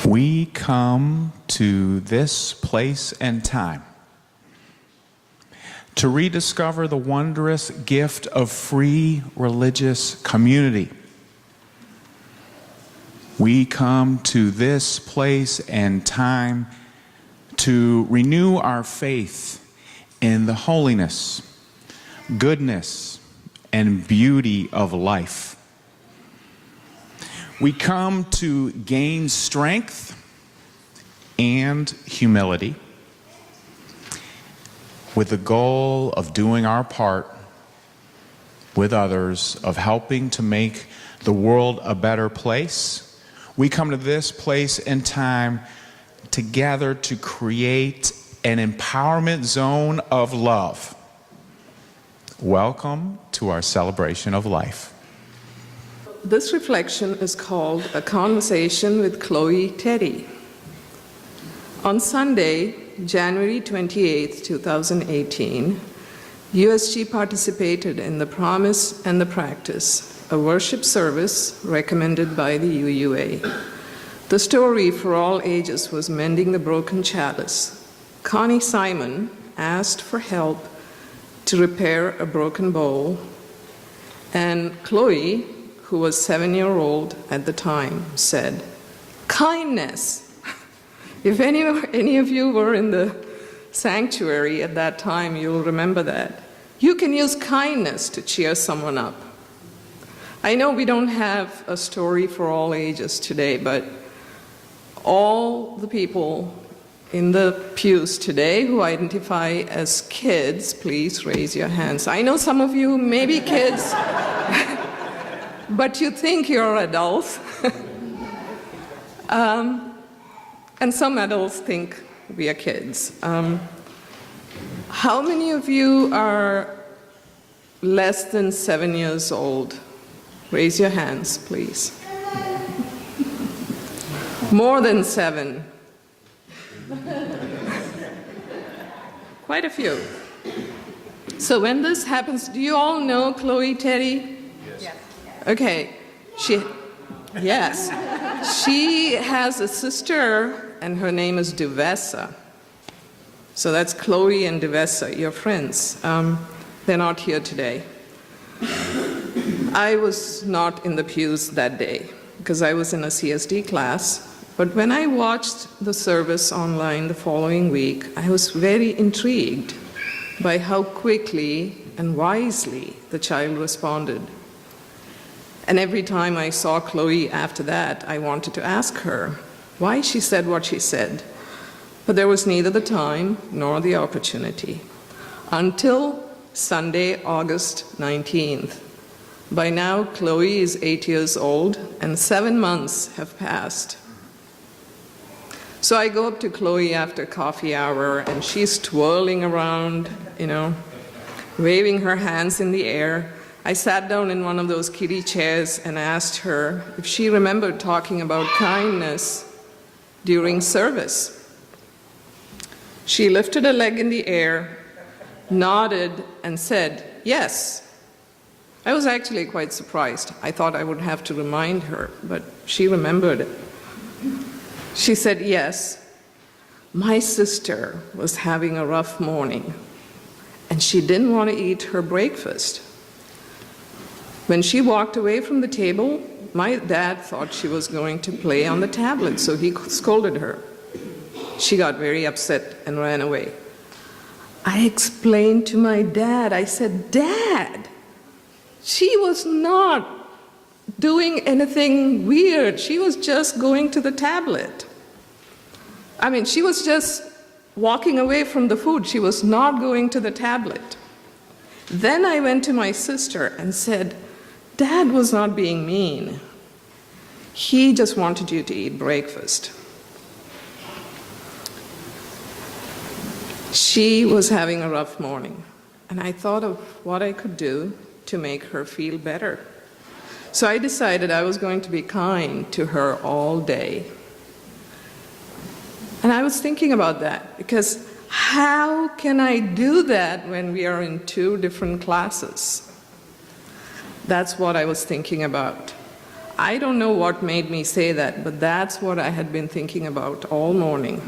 We come to this place and time to rediscover the wondrous gift of free religious community. We come to this place and time to renew our faith in the holiness, goodness, and beauty of life. We come to gain strength and humility with the goal of doing our part with others, of helping to make the world a better place. We come to this place and time together to create an empowerment zone of love. Welcome to our celebration of life. This reflection is called A Conversation with Chloe Teti. On Sunday, January 28, 2018, USG participated in the Promise and the Practice, a worship service recommended by the UUA. The story for all ages was Mending the Broken Chalice. Connie Simon asked for help to repair a broken bowl, and Chloe, who was 7-year-old at the time, said, "Kindness." If any of you were in the sanctuary at that time, you'll remember that. You can use kindness to cheer someone up. I know we don't have a story for all ages today, but all the people in the pews today who identify as kids, please raise your hands. I know some of you may be kids, but you think you're adults. And some adults think we are kids. How many of you are less than 7 years old? Raise your hands, please. More than 7. Quite a few. So when this happens, do you all know Chloe Teti? Yes. Okay. Yes. She has a sister, and her name is Devessa. So that's Chloe and Devessa, your friends. They're not here today. I was not in the pews that day because I was in a CSD class. But when I watched the service online the following week, I was very intrigued by how quickly and wisely the child responded. And every time I saw Chloe after that, I wanted to ask her why she said what she said. But there was neither the time nor the opportunity. Until Sunday, August 19th. By now, Chloe is 8 years old, and 7 months have passed. So I go up to Chloe after coffee hour, and she's twirling around, waving her hands in the air. I sat down in one of those kiddie chairs and asked her if she remembered talking about kindness during service. She lifted a leg in the air, nodded, and said, "Yes." I was actually quite surprised. I thought I would have to remind her, but she remembered it. She said, "Yes, my sister was having a rough morning, and she didn't want to eat her breakfast. When she walked away from the table, my dad thought she was going to play on the tablet, so he scolded her. She got very upset and ran away. I explained to my dad, I said, 'Dad, she was not doing anything weird. She was just going to the tablet. She was just walking away from the food. She was not going to the tablet.' Then I went to my sister and said, 'Dad was not being mean. He just wanted you to eat breakfast.' She was having a rough morning, and I thought of what I could do to make her feel better. So I decided I was going to be kind to her all day. And I was thinking about that, because how can I do that when we are in 2 different classes? That's what I was thinking about. I don't know what made me say that, but that's what I had been thinking about all morning.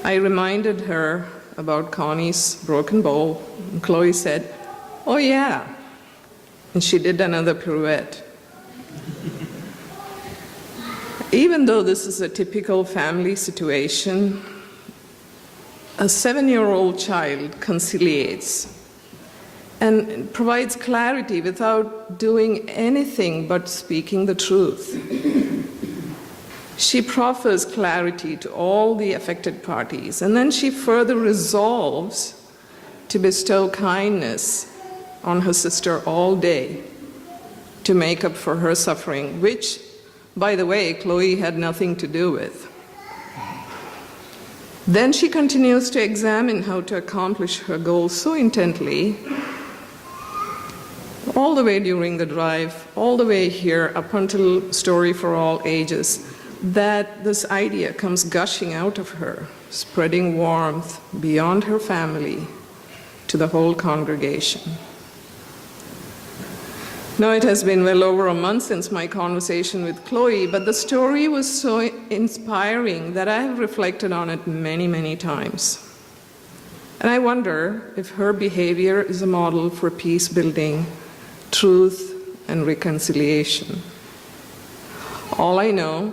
I reminded her about Connie's broken bowl, and Chloe said, "Oh yeah," and she did another pirouette. Even though this is a typical family situation, a 7-year-old child conciliates and provides clarity without doing anything but speaking the truth. She proffers clarity to all the affected parties, and then she further resolves to bestow kindness on her sister all day to make up for her suffering, which, by the way, Chloe had nothing to do with. Then she continues to examine how to accomplish her goal so intently, all the way during the drive, all the way here, up until Story for All Ages, that this idea comes gushing out of her, spreading warmth beyond her family to the whole congregation. Now, it has been well over a month since my conversation with Chloe, but the story was so inspiring that I have reflected on it many, many times. And I wonder if her behavior is a model for peace building, truth, and reconciliation. All I know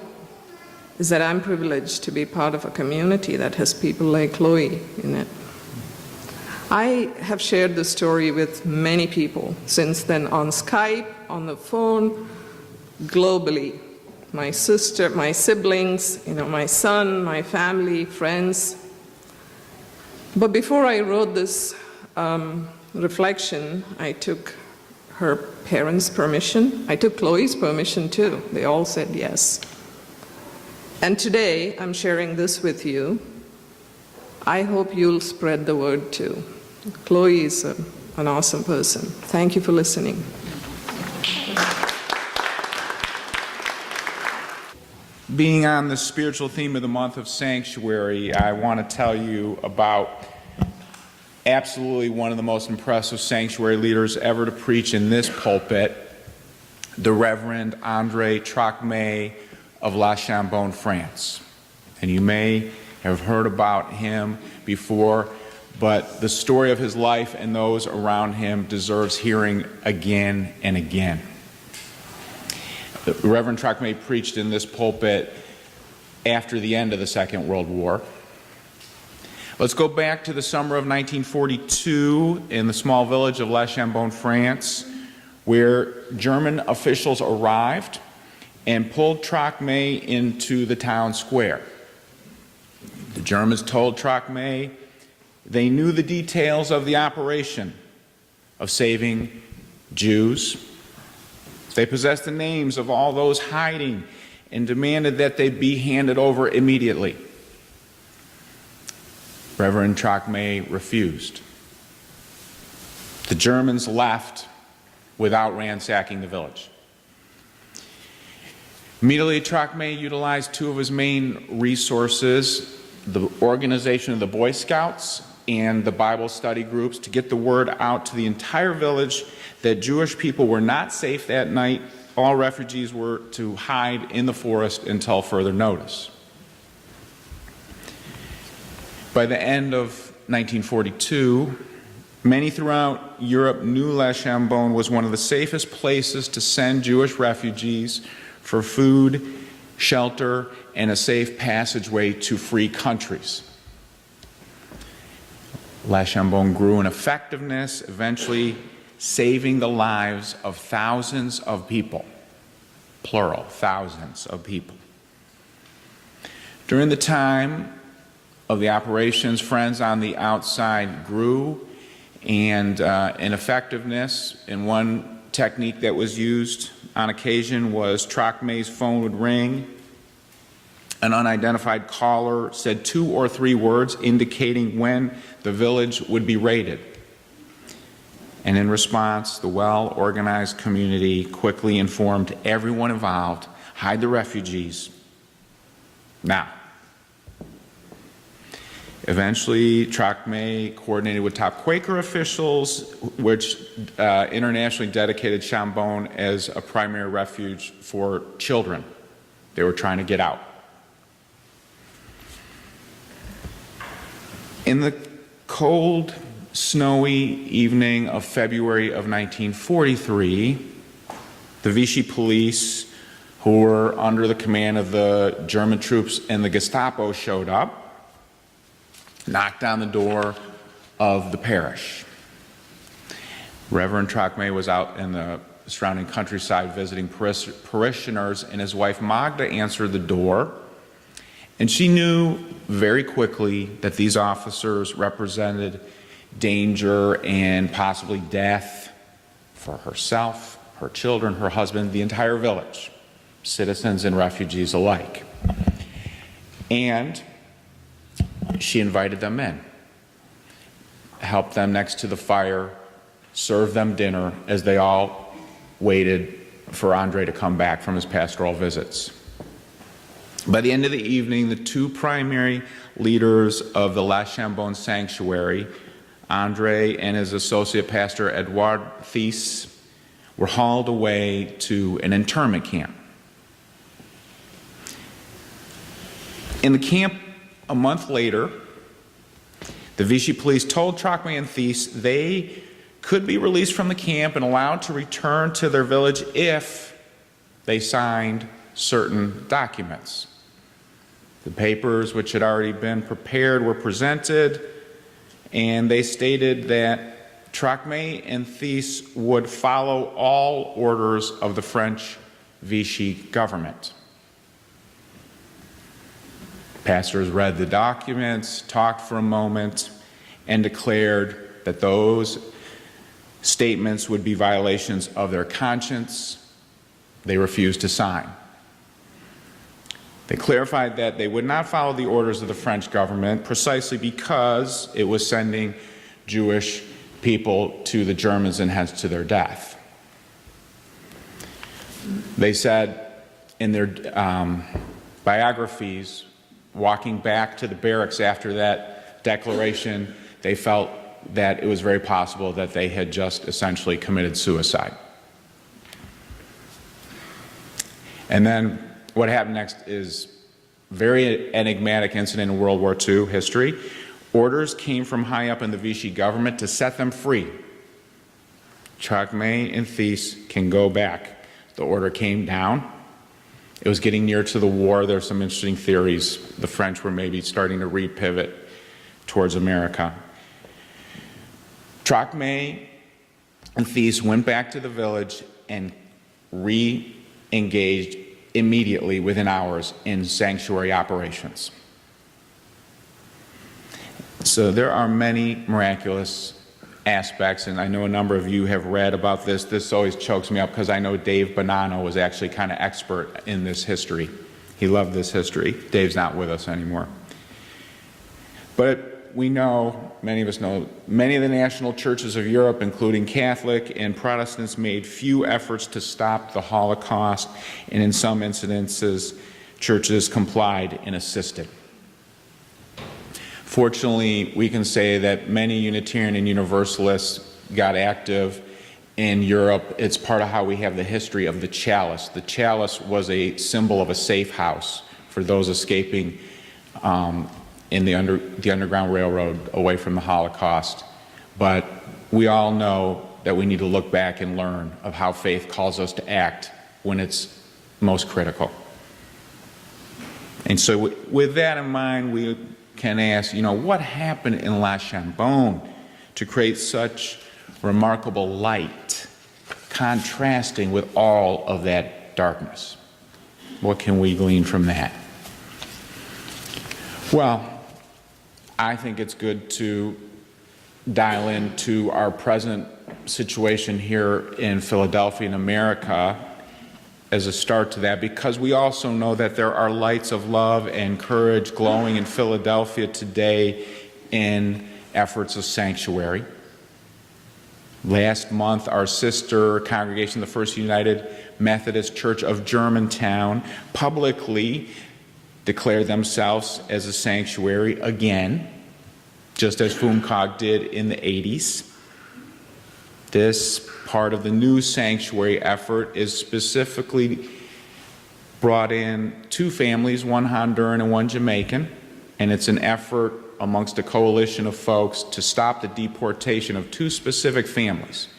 is that I'm privileged to be part of a community that has people like Chloe in it. I have shared this story with many people since then, on Skype, on the phone, globally. My sister, my siblings, my son, my family, friends. But before I wrote this reflection, I took her parents' permission. I took Chloe's permission too. They all said yes. And today, I'm sharing this with you. I hope you'll spread the word too. Chloe is an awesome person. Thank you for listening. Being on the spiritual theme of the month of Sanctuary, I want to tell you about absolutely one of the most impressive sanctuary leaders ever to preach in this pulpit, the Reverend André Trocmé of Chambon, France. And you may have heard about him before, but the story of his life and those around him deserves hearing again and again. The Reverend Trocmé preached in this pulpit after the end of the Second World War. Let's go back to the summer of 1942 in the small village of Chambon, France, where German officials arrived and pulled Trocmé into the town square. The Germans told Trocmé they knew the details of the operation of saving Jews. They possessed the names of all those hiding and demanded that they be handed over immediately. Reverend Trocmé refused. The Germans left without ransacking the village. Immediately, Trocmé utilized two of his main resources, the organization of the Boy Scouts and the Bible study groups, to get the word out to the entire village that Jewish people were not safe that night. All refugees were to hide in the forest until further notice. By the end of 1942, many throughout Europe knew Chambon was one of the safest places to send Jewish refugees for food, shelter, and a safe passageway to free countries. Chambon grew in effectiveness, eventually saving the lives of thousands of people, plural, thousands of people. During the time of the operations, Friends on the Outside grew, and in effectiveness, in one technique that was used on occasion was Trocmé's phone would ring. An unidentified caller said 2 or 3 words indicating when the village would be raided. And in response, the well-organized community quickly informed everyone involved, hide the refugees now. Eventually, Trocmé coordinated with top Quaker officials, which internationally dedicated Chambon as a primary refuge for children. They were trying to get out. In the cold, snowy evening of February of 1943, the Vichy police, who were under the command of the German troops and the Gestapo, showed up, knocked on the door of the parish. Reverend Trocmé was out in the surrounding countryside visiting parishioners, and his wife Magda answered the door, and she knew very quickly that these officers represented danger and possibly death for herself, her children, her husband, the entire village, citizens and refugees alike. And she invited them in, helped them next to the fire, served them dinner as they all waited for André to come back from his pastoral visits. By the end of the evening, the two primary leaders of the La Chambon sanctuary, André and his associate pastor Edouard Thies, were hauled away to an internment camp. In the camp a month later, the Vichy police told Trocmé and Thies they could be released from the camp and allowed to return to their village if they signed certain documents. The papers, which had already been prepared, were presented, and they stated that Trocmé and Thies would follow all orders of the French Vichy government. Pastors read the documents, talked for a moment, and declared that those statements would be violations of their conscience. They refused to sign. They clarified that they would not follow the orders of the French government precisely because it was sending Jewish people to the Germans and hence to their death. They said in their biographies, walking back to the barracks after that declaration, they felt that it was very possible that they had just essentially committed suicide. And then what happened next is a very enigmatic incident in World War II history. Orders came from high up in the Vichy government to set them free. Trocmé and Thies can go back. The order came down. It was getting near to the war. There are some interesting theories. The French were maybe starting to repivot towards America. Trocmé and Thies went back to the village and re-engaged immediately within hours in sanctuary operations. So there are many miraculous aspects, and I know a number of you have read about this. This always chokes me up because I know Dave Bonanno was actually kind of expert in this history. He loved this history. Dave's not with us anymore. But we know, many of us know, many of the national churches of Europe, including Catholic and Protestants, made few efforts to stop the Holocaust, and in some incidences, churches complied and assisted. Fortunately, we can say that many Unitarian and Universalists got active in Europe. It's part of how we have the history of the chalice. The chalice was a symbol of a safe house for those escaping in the Underground Railroad away from the Holocaust. But we all know that we need to look back and learn of how faith calls us to act when it's most critical. And so with that in mind, we can ask, what happened in La Chambon to create such remarkable light, contrasting with all of that darkness? What can we glean from that? Well, I think it's good to dial into our present situation here in Philadelphia, in America, as a start to that, because we also know that there are lights of love and courage glowing in Philadelphia today in efforts of sanctuary. Last month, our sister congregation, the First United Methodist Church of Germantown, publicly declared themselves as a sanctuary again. just as Fumcog did in the 80s. This part of the new sanctuary effort is specifically brought in 2 families, one Honduran and one Jamaican, and it's an effort amongst a coalition of folks to stop the deportation of 2 specific families.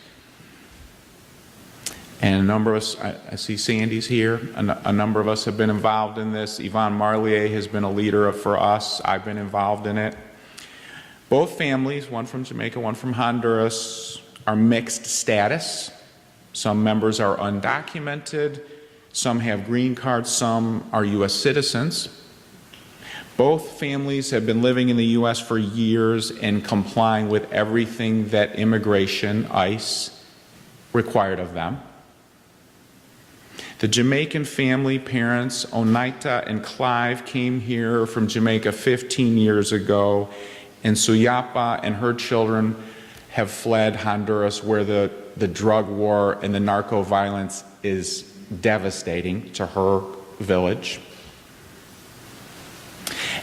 And a number of us, I see Sandy's here, a number of us have been involved in this. Yvonne Marlier has been a leader for us. I've been involved in it. Both families, one from Jamaica, one from Honduras, are mixed status. Some members are undocumented, some have green cards, some are U.S. citizens. Both families have been living in the U.S. for years and complying with everything that immigration, ICE, required of them. The Jamaican family, parents Onaita and Clive, came here from Jamaica 15 years ago, and Suyapa and her children have fled Honduras, where the drug war and the narco violence is devastating to her village.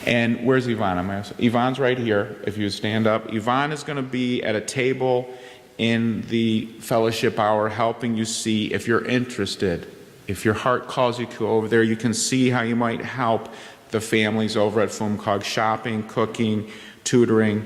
And where's Yvonne? Yvonne's right here, if you stand up. Yvonne is going to be at a table in the fellowship hour helping you see, if you're interested, if your heart calls you to go over there, you can see how you might help the families over at Fumcog, shopping, cooking, tutoring.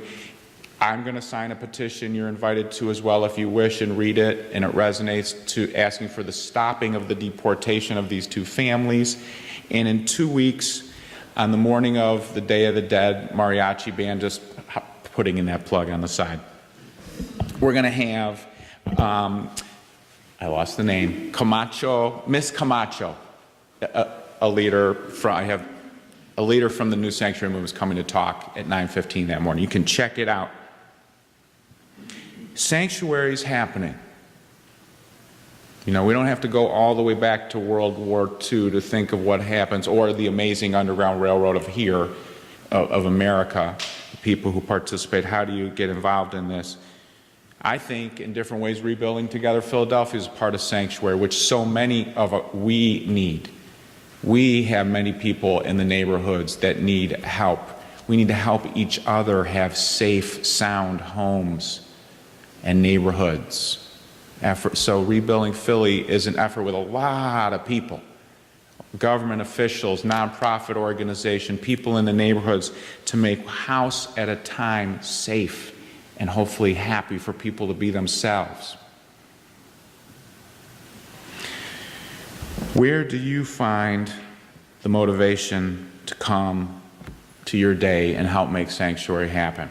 I'm going to sign a petition you're invited to as well if you wish, and read it, and it resonates, to asking for the stopping of the deportation of these 2 families. And in 2 weeks, on the morning of the Day of the Dead, mariachi band, just putting in that plug on the side, we're going to have, I lost the name, Camacho, Miss Camacho, a leader from, I have a leader from the New Sanctuary Movement is coming to talk at 9:15 that morning. You can check it out. Sanctuary's happening. You know, we don't have to go all the way back to World War II to think of what happens, or the amazing Underground Railroad of here, of America, the people who participate. How do you get involved in this? I think in different ways, Rebuilding Together Philadelphia is part of Sanctuary, which so many of we need. We have many people in the neighborhoods that need help. We need to help each other have safe, sound homes and neighborhoods. So Rebuilding Philly is an effort with a lot of people, government officials, nonprofit organization, people in the neighborhoods, to make house at a time safe and hopefully happy for people to be themselves. Where do you find the motivation to come to your day and help make Sanctuary happen?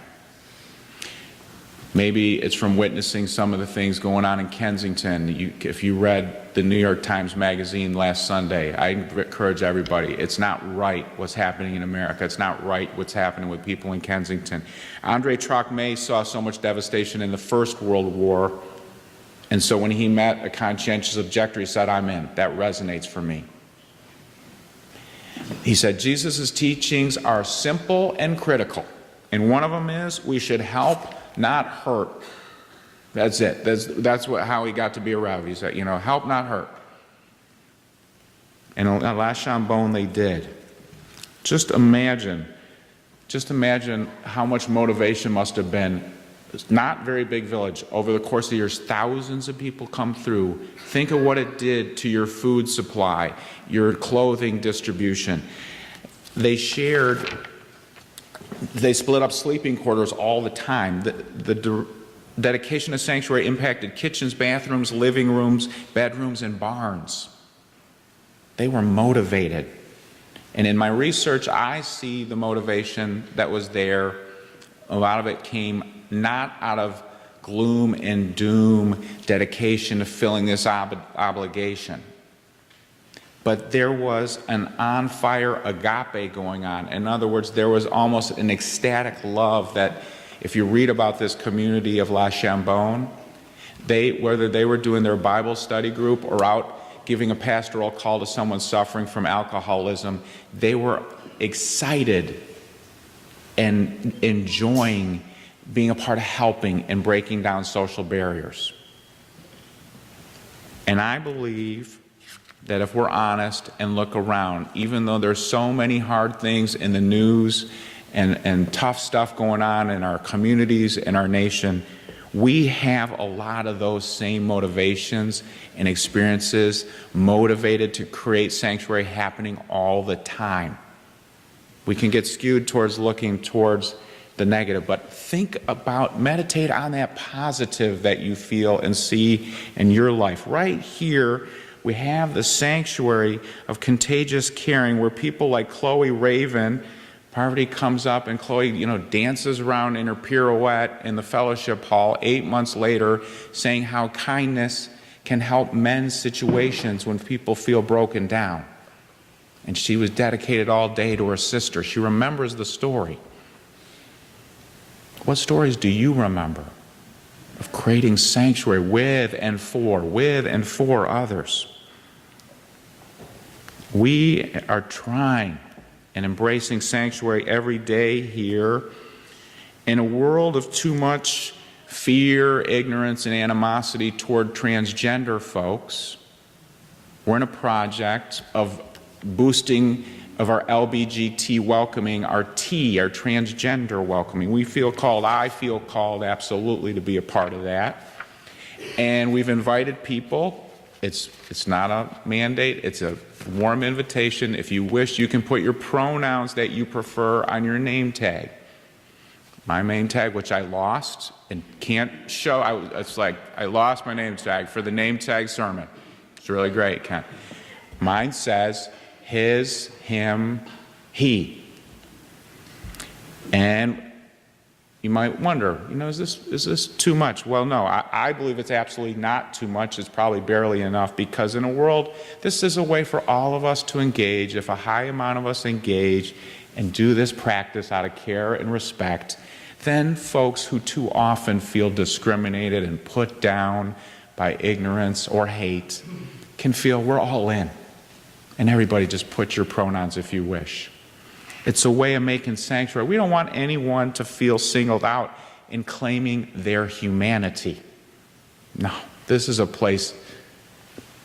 Maybe it's from witnessing some of the things going on in Kensington. If you read the New York Times Magazine last Sunday, I encourage everybody, it's not right what's happening in America. It's not right what's happening with people in Kensington. André Trocmé saw so much devastation in the First World War, and so when he met a conscientious objector, he said, I'm in. That resonates for me. He said, Jesus' teachings are simple and critical, and one of them is we should help, not hurt. That's it. That's how he got to be a rabbi. He said, you know, help, not hurt. And at last Chambon they did. Just imagine how much motivation must have been. It's not very big village. Over the course of the years, thousands of people come through. Think of what it did to your food supply, your clothing distribution. They split up sleeping quarters all the time. The dedication of Sanctuary impacted kitchens, bathrooms, living rooms, bedrooms, and barns. They were motivated. And in my research, I see the motivation that was there. A lot of it came not out of gloom and doom, dedication to filling this obligation. But there was an on-fire agape going on. In other words, there was almost an ecstatic love that, if you read about this community of La Chambon, whether they were doing their Bible study group or out giving a pastoral call to someone suffering from alcoholism, they were excited and enjoying being a part of helping and breaking down social barriers. And I believe that if we're honest and look around, even though there's so many hard things in the news and tough stuff going on in our communities and our nation, we have a lot of those same motivations and experiences motivated to create sanctuary happening all the time. We can get skewed towards looking towards the negative, but think about, meditate on that positive that you feel and see in your life. Right here, we have the sanctuary of contagious caring where people like Chloe Raven, Parvathy comes up and Chloe, dances around in her pirouette in the fellowship hall 8 months later, saying how kindness can help mend situations when people feel broken down. And she was dedicated all day to her sister. She remembers the story. What stories do you remember of creating sanctuary with and for others? We are trying and embracing sanctuary every day here in a world of too much fear, ignorance, and animosity toward transgender folks. We're in a project of boosting of our LBGT welcoming, our transgender welcoming. I feel called absolutely to be a part of that. And we've invited people. It's not a mandate, it's a warm invitation. If you wish, you can put your pronouns that you prefer on your name tag. My name tag, which I lost and can't show, it's like I lost my name tag for the name tag sermon. It's really great, Ken. Mine says his, him, he. And you might wonder, is this too much? Well, no, I believe it's absolutely not too much. It's probably barely enough, because in a world, this is a way for all of us to engage. If a high amount of us engage and do this practice out of care and respect, then folks who too often feel discriminated and put down by ignorance or hate can feel we're all in. And everybody just put your pronouns if you wish. It's a way of making sanctuary. We don't want anyone to feel singled out in claiming their humanity. No, this is a place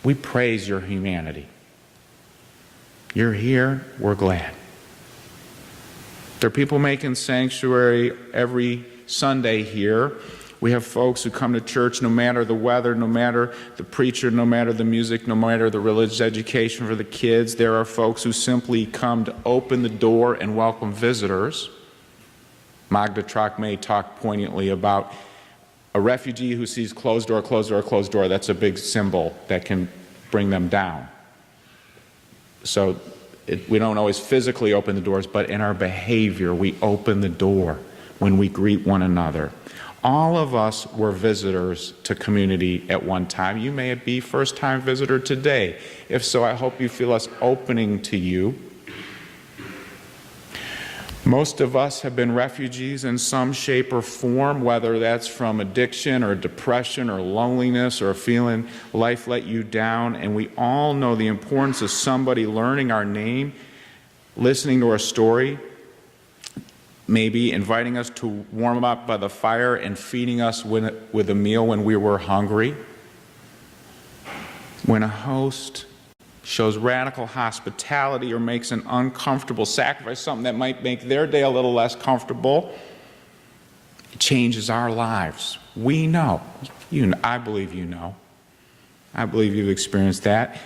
we praise your humanity. You're here, we're glad. There are people making sanctuary every Sunday here. We have folks who come to church no matter the weather, no matter the preacher, no matter the music, no matter the religious education for the kids. There are folks who simply come to open the door and welcome visitors. André Trocmé talked poignantly about a refugee who sees closed door, closed door, closed door. That's a big symbol that can bring them down. So we don't always physically open the doors, but in our behavior, we open the door when we greet one another. All of us were visitors to community at one time. You may be first-time visitor today. If so, I hope you feel us opening to you. Most of us have been refugees in some shape or form, whether that's from addiction or depression or loneliness or feeling life let you down. And we all know the importance of somebody learning our name, listening to our story, maybe inviting us to warm up by the fire and feeding us with a meal when we were hungry. When a host shows radical hospitality or makes an uncomfortable sacrifice, something that might make their day a little less comfortable, it changes our lives. We know. I believe you know. I believe you've experienced that.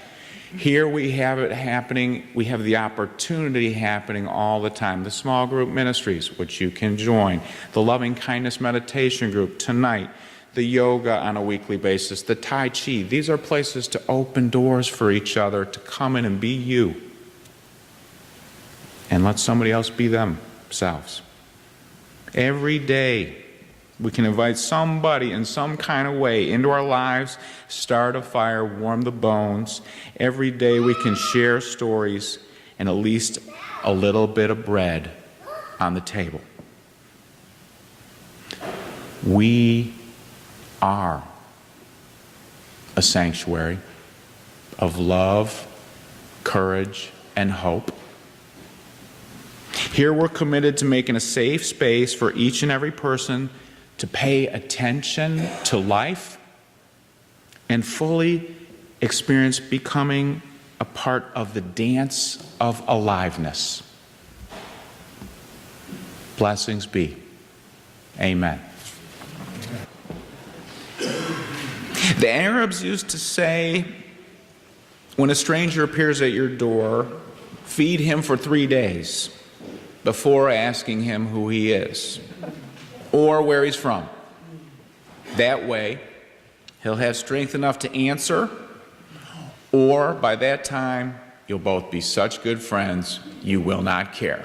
Here we have it happening, we have the opportunity happening all the time. The small group ministries, which you can join, the loving kindness meditation group tonight, the yoga on a weekly basis, the Tai Chi. These are places to open doors for each other, to come in and be you. And let somebody else be themselves. Every day, we can invite somebody in some kind of way into our lives, start a fire, warm the bones. Every day we can share stories and at least a little bit of bread on the table. We are a sanctuary of love, courage, and hope. Here we're committed to making a safe space for each and every person to pay attention to life and fully experience becoming a part of the dance of aliveness. blessings be. Amen. The Arabs used to say, when a stranger appears at your door, feed him for 3 days before asking him who he is or where he's from. That way, he'll have strength enough to answer, or by that time, you'll both be such good friends, you will not care.